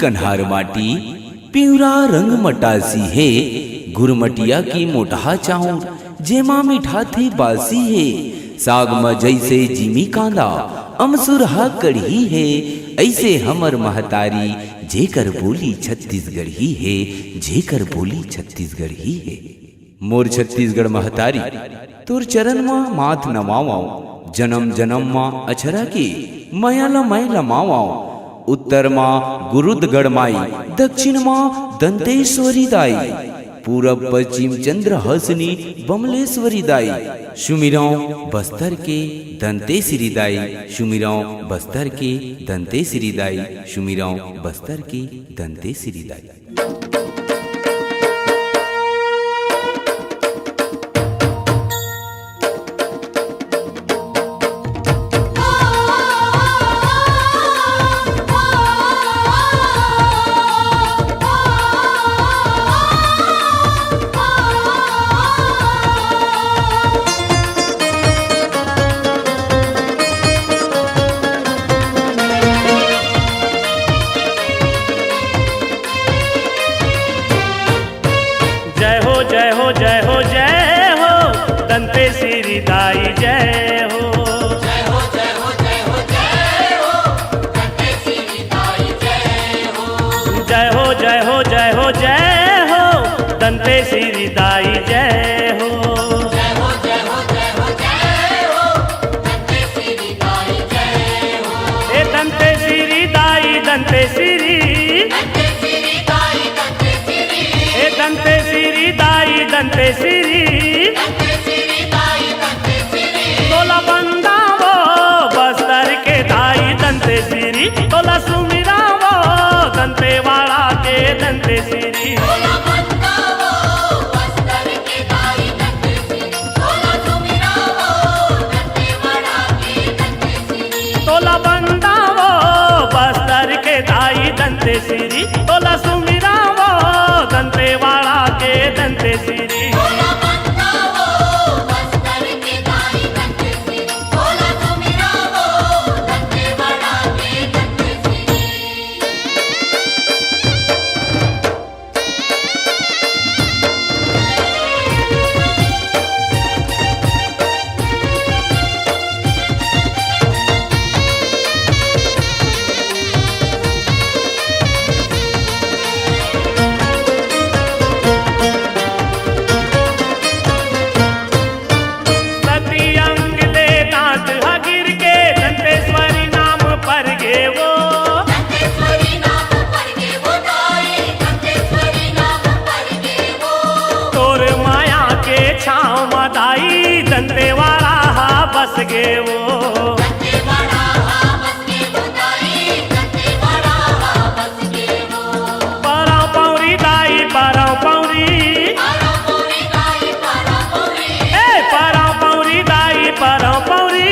कन्हार माटी पिवरा रंग मटासी है, गुरमटिया की मोटा चाऊर जेमा मीठा थी बासी है। साग म जैसे जिमी कांदा अमसुरहा कढ़ी है, ऐसे हमर महतारी जेकर बोली छत्तीसगढ़ी है, जेकर बोली छत्तीसगढ़ी है। मोर छत्तीसगढ़ महतारी तोर चरण मा माथ नवाओ, जन्म जन्म मा अछरा के मयाला मैं लमाओ। उत्तर मा गुरुदगढ़ माई, दक्षिण मा दंतेश्वरी दाई, पूरब पश्चिम चंद्रहसनी बमलेश्वरी दाई। सुमिराओ बस्तर के दंतेश्वरी दाई, सुमिराओ बस्तर के दंतेश्वरी दाई, सुमिराओ बस्तर के दंतेश्वरी दाई। दंतेश्वरी दाई जय हो, जय हो जय हो जय हो जय हो, दंतेश्वरी दाई जय हो, जय हो जय हो जय हो जय हो, दंतेश्वरी दाई जय हो, जय हो जय हो जय हो जय हो, दंतेश्वरी दाई जय हो। ए दंतेश्वरी दाई दंतेश्वरी, दंतेश्वरी दाई दंतेश्वरी, ए दंतेश्वरी दाई दंतेश्वरी, दंतेश्वरी दाई दंतेश्वरी, तोला बंदावो बस्तर के दाई दंतेश्वरी, तोला सुमिरावो दंतेवाड़ा के दंतेश्वरी। तोला बंदावो बस्तर के दाई दंतेश्वरी, तोला सुमिरावो दंतेवाड़ा के दंतेश्वरी, तोला बंदावो बस्तर के दाई दंतेश्वरी, तोला सुमिरावो दंतेवाड़ा के दंतेश्वरी। तोला बंदावो बस्तर के दाई दंतेश्वरी, तोला सुमिरावो दंतेवाड़ा के दंतेश्वरी। सतियंग ले दांत हगिर के दंतेश्वरी नाम पर गे वो, दंतेश्वरी नाम पर गे वो दाई, दंतेश्वरी नाम पर गे वो, तोर माया के छाँव मदाई दंतेवाड़ा हा बस गे वो। दंतेवाड़ा हा बस गे वो दाई, दंतेवाड़ा हा बस गे वो। परौ पौरी दाई परौ पौरी, पारा पौरी दाई पारा पौरी, ए परौ पौरी दाई परौ पौरी,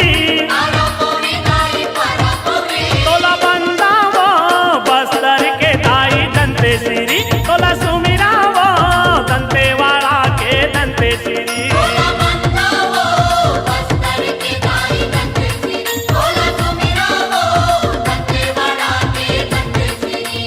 पारा पौरी दाई पारा पौरी, तोला बंदावो बस्तर के दाई दंतेश्वरी, तोला सुमिरावो दंतेवाड़ा के दंतेश्वरी। तोला बंदावो बस्तर के दाई दंतेश्वरी, तोला सुमिरावो दंतेवाड़ा के दंतेश्वरी।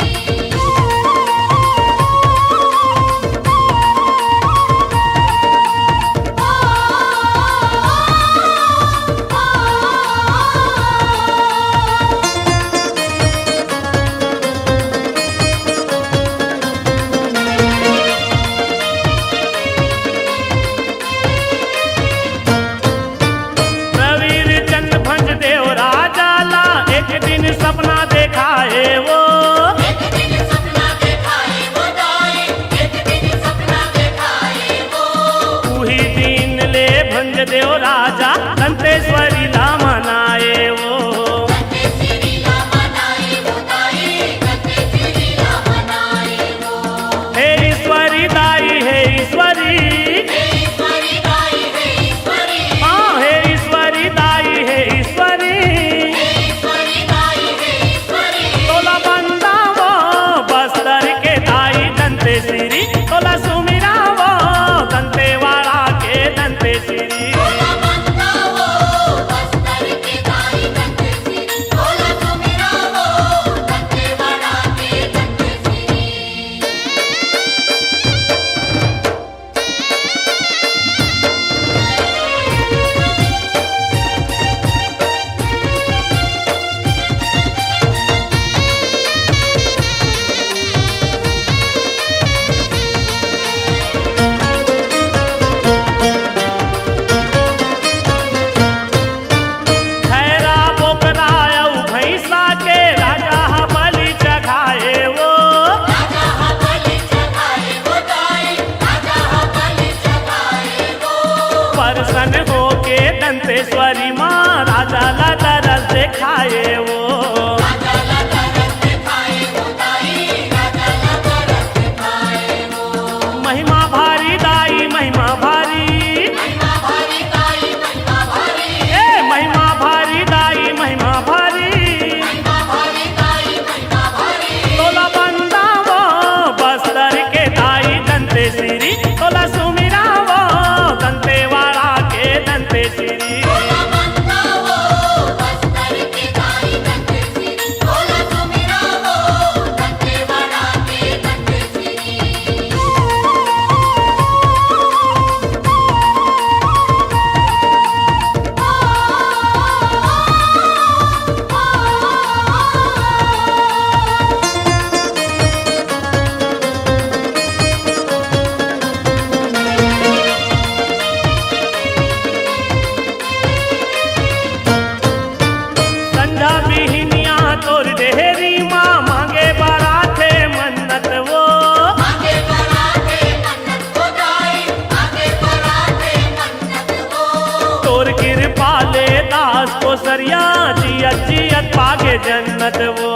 प्रवीर चंद भंज देव राजा ला एक दिन सपना देखाए वो, एक दिन सपना देखाए वो दाई, एक दिन सपना देखाए वो, उही दिन ले भंज देव राजा दंतेश्वरी ला मनाए वो। दंतेश्वरी ला मनाए वो दाई, दंतेश्वरी ला मनाए वो। हे ईश्वरी दाई हे ईश्वरी, हे ईश्वरी दाई हे ईश्वरी, हाँ हे ईश्वरी दाई हे ईश्वरी, हे ईश्वरी दाई हे जन्नत वो